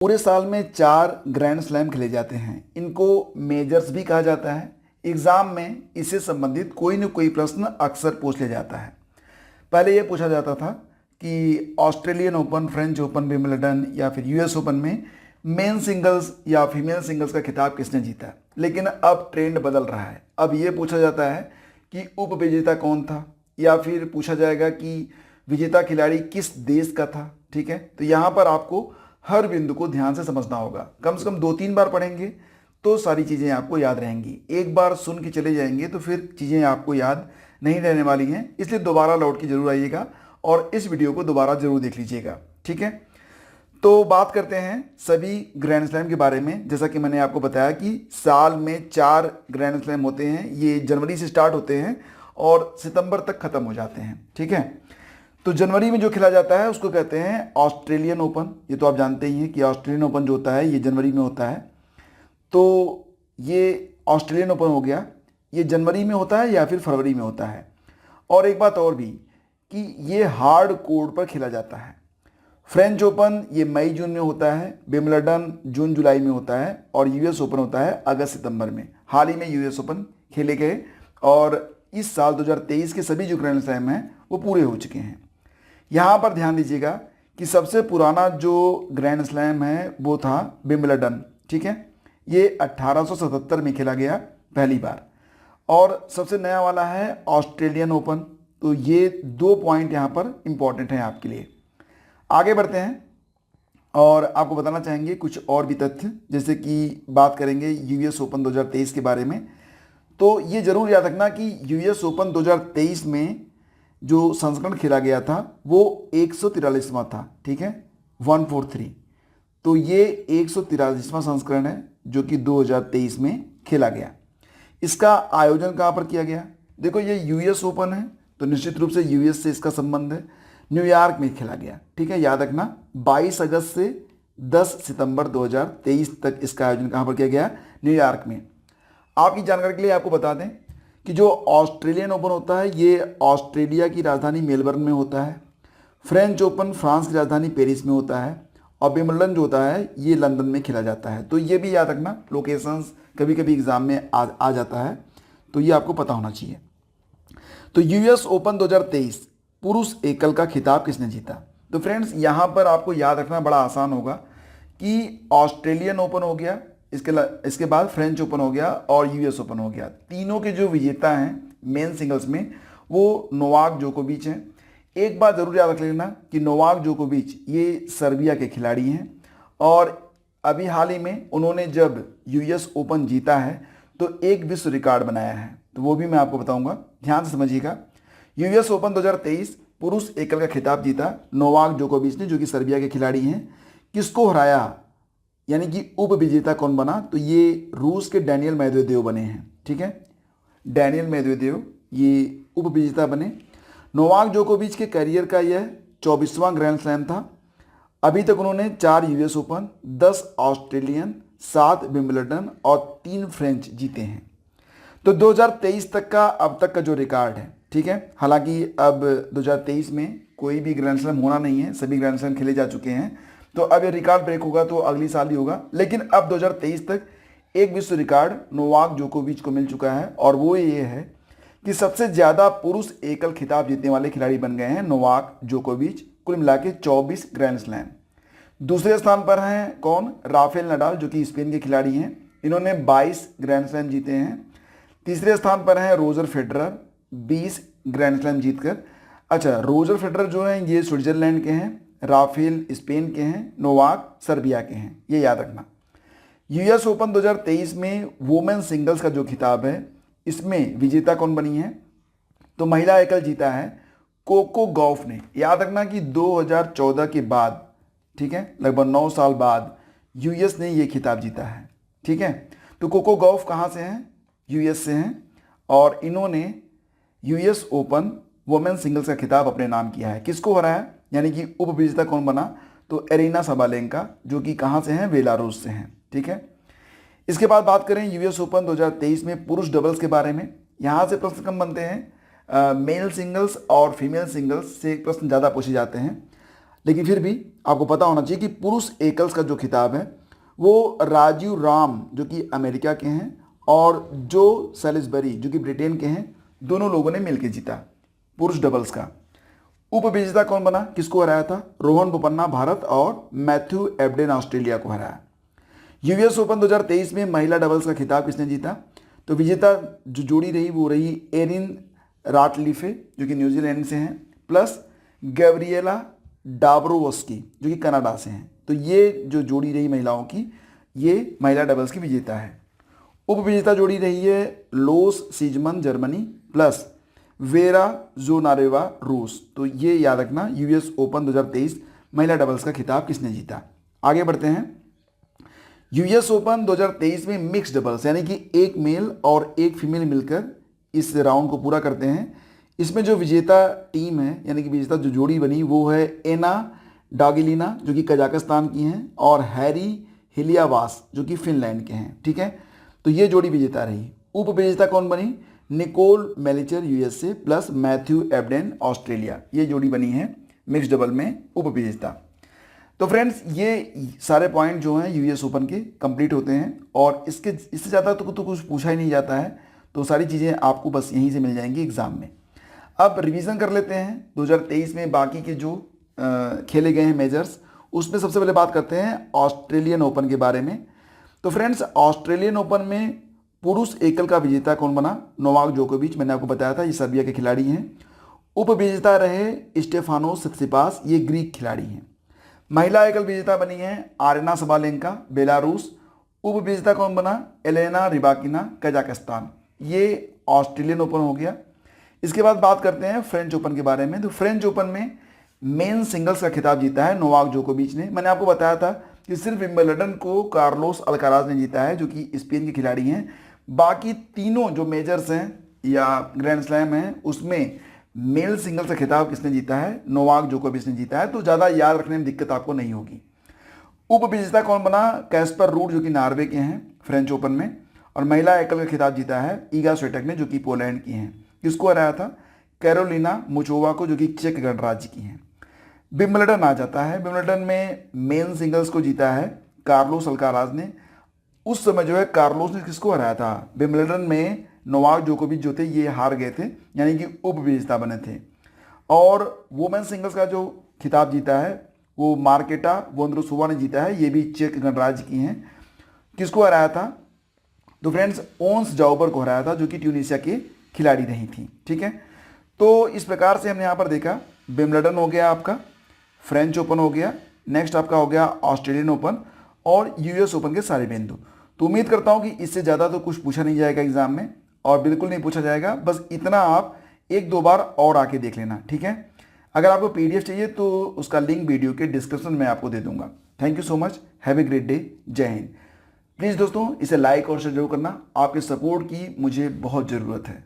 पूरे साल में 4 ग्रैंड स्लैम खेले जाते हैं। इनको मेजर्स भी कहा जाता है। एग्जाम में इससे संबंधित कोई न कोई प्रश्न अक्सर पूछ लिया जाता है। पहले ये पूछा जाता था कि Australian open, French open, Wimbledon या फिर यूएस ओपन में मेन सिंगल्स या फीमेल सिंगल्स का खिताब किसने जीता। लेकिन अब ट्रेंड बदल रहा है। अब ये पूछा जाता है कि उप विजेता कौन था, या फिर पूछा जाएगा कि विजेता खिलाड़ी किस देश का था। ठीक है, तो यहाँ पर आपको हर बिंदु को ध्यान से समझना होगा। कम से कम 2-3 बार पढ़ेंगे तो सारी चीज़ें आपको याद रहेंगी। एक बार सुन के चले जाएंगे तो फिर चीज़ें आपको याद नहीं रहने वाली हैं। इसलिए दोबारा लौट के जरूर आइएगा और इस वीडियो को दोबारा जरूर देख लीजिएगा। ठीक है, तो बात करते हैं सभी ग्रैंड स्लैम के बारे में। जैसा कि मैंने आपको बताया कि साल में 4 ग्रैंड स्लैम होते हैं। ये जनवरी से स्टार्ट होते हैं और सितंबर तक ख़त्म हो जाते हैं। ठीक है, तो जनवरी में जो खेला जाता है उसको कहते हैं ऑस्ट्रेलियन ओपन। ये तो आप जानते ही हैं कि ऑस्ट्रेलियन ओपन जो होता है ये जनवरी में होता है। तो ये ऑस्ट्रेलियन ओपन हो गया, ये जनवरी में होता है या फिर फरवरी में होता है। और एक बात और भी कि ये हार्ड कोर्ट पर खेला जाता है। फ्रेंच ओपन ये मई जून में होता है, विंबलडन जून जुलाई में होता है और यूएस ओपन होता है अगस्त सितंबर में। हाल ही में यूएस ओपन खेले गए और इस साल 2023 के सभी जो ग्रैंड स्लैम हैं वो पूरे हो चुके हैं। यहाँ पर ध्यान दीजिएगा कि सबसे पुराना जो ग्रैंड स्लैम है वो था विंबलडन। ठीक है, ये 1877 में खेला गया पहली बार। और सबसे नया वाला है ऑस्ट्रेलियन ओपन। तो ये 2 पॉइंट यहाँ पर इंपॉर्टेंट हैं आपके लिए। आगे बढ़ते हैं और आपको बताना चाहेंगे कुछ और भी तथ्य, जैसे कि बात करेंगे यूएस ओपन 2023 के बारे में। तो ये जरूर याद रखना कि यूएस ओपन 2023 में जो संस्करण खेला गया था वो 143वां था। ठीक है, 143। तो ये 143वां संस्करण है जो कि 2023 में खेला गया। इसका आयोजन कहाँ पर किया गया? देखो, ये यूएस ओपन है तो निश्चित रूप से यूएस से इसका संबंध है। न्यूयॉर्क में खेला गया। ठीक है, याद रखना 22 अगस्त से 10 सितंबर 2023 तक इसका आयोजन कहाँ पर किया गया? न्यूयॉर्क में। आपकी जानकारी के लिए आपको बता दें कि जो ऑस्ट्रेलियन ओपन होता है ये ऑस्ट्रेलिया की राजधानी मेलबर्न में होता है। फ्रेंच ओपन फ्रांस की राजधानी पेरिस में होता है और विंबलडन जो होता है ये लंदन में खेला जाता है। तो ये भी याद रखना, लोकेशंस कभी कभी एग्जाम में आ जाता है, तो ये आपको पता होना चाहिए। तो यूएस ओपन 2023 पुरुष एकल का खिताब किसने जीता? तो फ्रेंड्स, यहाँ पर आपको याद रखना बड़ा आसान होगा कि ऑस्ट्रेलियन ओपन हो गया, इसके बाद फ्रेंच ओपन हो गया और यूएस ओपन हो गया। तीनों के जो विजेता हैं मेन सिंगल्स में वो नोवाक जोकोविच हैं। एक बात जरूर याद रख लेना कि नोवाक जोकोविच ये सर्बिया के खिलाड़ी हैं और अभी हाल ही में उन्होंने जब यूएस ओपन जीता है तो एक विश्व रिकॉर्ड बनाया है। तो वो भी मैं आपको बताऊंगा, ध्यान से समझिएगा। यूएस ओपन 2023 पुरुष एकल का खिताब जीता नोवाक जोकोविच ने, जो कि सर्बिया के खिलाड़ी हैं। किसको हराया, यानी कि उप विजेता कौन बना? तो ये रूस के डैनियल मेदवेदेव बने हैं। ठीक है, डैनियल मेदवेदेव ये उप विजेता बने। नोवाक जोकोविच के करियर का यह 24वां ग्रैंड स्लैम था। अभी तक उन्होंने 4 यूएस ओपन, 10 ऑस्ट्रेलियन, 7 विंबलडन और 3 फ्रेंच जीते हैं। तो 2023 तक का अब तक का जो रिकॉर्ड है, ठीक है, हालांकि अब 2023 में कोई भी ग्रैंड स्लैम होना नहीं है, सभी ग्रैंड स्लैम खेले जा चुके हैं। तो अब ये रिकॉर्ड ब्रेक होगा तो अगली साल ही होगा। लेकिन अब 2023 तक एक विश्व रिकॉर्ड नोवाक जोकोविच को मिल चुका है और वो ये है कि सबसे ज़्यादा पुरुष एकल खिताब जीतने वाले खिलाड़ी बन गए हैं नोवाक जोकोविच, कुल मिला के 24 ग्रैंड स्लैम। दूसरे स्थान पर हैं कौन? राफेल नडाल, जो कि स्पेन के खिलाड़ी हैं। इन्होंने 22 ग्रैंड स्लैम जीते हैं। तीसरे स्थान पर हैं रोजर फेडरर, 20 ग्रैंड स्लैम जीतकर। अच्छा, रोजर फेडरर जो हैं ये स्विट्जरलैंड के हैं, राफेल स्पेन के हैं, नोवाक सर्बिया के हैं, ये याद रखना। यूएस ओपन 2023 में वुमेन सिंगल्स का जो खिताब है इसमें विजेता कौन बनी है? तो महिला एकल जीता है कोको गॉफ ने। याद रखना कि 2014 के बाद, ठीक है, लगभग 9 साल बाद यूएस ने ये खिताब जीता है। ठीक है, तो कोको गॉफ कहाँ से हैं? यूएस से हैं और इन्होंने यूएस ओपन वुमेन सिंगल्स का खिताब अपने नाम किया है। किसको हराया, यानी कि उप विजेता कौन बना? तो एरिना साबालेंका, जो कि कहाँ से हैं? बेलारूस से हैं। ठीक है, इसके बाद बात करें यूएस ओपन 2023 में पुरुष डबल्स के बारे में। यहाँ से प्रश्न कम बनते हैं, मेल सिंगल्स और फीमेल सिंगल्स से प्रश्न ज़्यादा पूछे जाते हैं। लेकिन फिर भी आपको पता होना चाहिए कि पुरुष एकल्स का जो खिताब है वो राजीव राम जो कि अमेरिका के हैं और जो सैलिसबरी जो कि ब्रिटेन के हैं, दोनों लोगों ने मिलकर जीता पुरुष डबल्स का। उपविजेता कौन बना, किसको हराया था? रोहन बोपन्ना भारत और मैथ्यू एबडेन ऑस्ट्रेलिया को हराया। यूएस ओपन 2023 में महिला डबल्स का खिताब किसने जीता? तो विजेता जो जोड़ी रही वो रही एरिन राटलिफे जो कि न्यूजीलैंड से हैं प्लस गैब्रिएला डाब्रोवस्की जो कि कनाडा से हैं। तो ये जो जोड़ी रही महिलाओं की, ये महिला डबल्स की विजेता है। उपविजेता जोड़ी रही है लोस Siegemund Germany plus Vera Zvonareva Russia. तो ये याद रखना यूएस ओपन 2023 महिला डबल्स का खिताब किसने जीता। आगे बढ़ते हैं। यूएस ओपन 2023 में मिक्स डबल्स यानी कि एक मेल और एक फीमेल मिलकर इस राउंड को पूरा करते हैं। इसमें जो विजेता टीम है यानी कि विजेता जो जोड़ी बनी वो है एना डागिलिना जो कि कजाकिस्तान की हैं और हैरी हिलियावास जो कि फिनलैंड के हैं। ठीक है, तो ये जोड़ी विजेता रही। उपविजेता कौन बनी? Nicole Melichar USA plus Matthew Ebden Australia, ये जोड़ी बनी है मिक्स डबल में उपविजेता। तो फ्रेंड्स ये सारे पॉइंट जो हैं यूएस ओपन के कंप्लीट होते हैं और इससे ज़्यादा तो कुछ पूछा ही नहीं जाता है। तो सारी चीज़ें आपको बस यहीं से मिल जाएंगी एग्ज़ाम में। अब रिवीजन कर लेते हैं 2023 में बाकी के जो खेले गए हैं मेजर्स, उसमें सबसे पहले बात करते हैं ऑस्ट्रेलियन ओपन के बारे में। तो फ्रेंड्स ऑस्ट्रेलियन ओपन में पुरुष एकल का विजेता कौन बना? नोवाक जोकोविच, मैंने आपको बताया था ये सर्बिया के खिलाड़ी हैं। उपविजेता रहे स्टेफानोस सित्सिपास, ये ग्रीक खिलाड़ी हैं। महिला एकल विजेता बनी है आरेना सबालेंका बेलारूस। उपविजेता कौन बना? Elena Rybakina Kazakhstan. ये ऑस्ट्रेलियन ओपन हो गया। इसके बाद बात करते हैं फ्रेंच ओपन के बारे में। तो फ्रेंच ओपन में मेन सिंगल्स का खिताब जीता है नोवाक जोकोविच ने। मैंने आपको बताया था कि सिर्फ विंबलडन को कार्लोस अल्काराज ने जीता है जो कि स्पेन के खिलाड़ी हैं। बाकी तीनों जो मेजर्स हैं या ग्रैंड स्लैम हैं उसमें मेल सिंगल्स का खिताब किसने जीता है? नोवाक जोकोविच ने जीता है। तो ज़्यादा याद रखने में दिक्कत आपको नहीं होगी। उपविजेता कौन बना? कैस्पर रूड जो कि नॉर्वे के हैं फ्रेंच ओपन में। और महिला एकल का खिताब जीता है ईगा स्विएटेक ने जो कि पोलैंड की हैं। किसको हराया था? कैरोलिना मुचोवा को जो कि चेक गणराज्य की हैं। विंबलडन आ जाता है। विंबलडन में मेन सिंगल्स को जीता है कार्लोस अल्काराज ने। उस समय जो है कार्लोस ने किसको हराया था? विंबलडन में नोवाक जोकोविच जो थे ये हार गए थे यानी कि उपविजेता बने थे। और वुमेन सिंगल्स का जो खिताब जीता है वो मार्केटा वोंद्रोसोवा ने जीता है, ये भी चेक गणराज्य की हैं। किसको हराया था? तो फ्रेंड्स ओन्स जाउबर को हराया था जो कि ट्यूनीशिया के खिलाड़ी रही थी। ठीक है, तो इस प्रकार से हमने यहाँ पर देखा विंबलडन हो गया आपका, फ्रेंच ओपन हो गया, नेक्स्ट आपका हो गया ऑस्ट्रेलियन ओपन और यूएस ओपन के सारे बिंदु। तो उम्मीद करता हूँ कि इससे ज़्यादा तो कुछ पूछा नहीं जाएगा एग्जाम में और बिल्कुल नहीं पूछा जाएगा। बस इतना आप एक दो बार और आके देख लेना। ठीक है, अगर आपको पीडीएफ चाहिए तो उसका लिंक वीडियो के डिस्क्रिप्शन में आपको दे दूंगा। Thank you so much, have a great day, जय हिंद। प्लीज़ दोस्तों इसे लाइक और शेयर जरूर करना, आपके सपोर्ट की मुझे बहुत ज़रूरत है।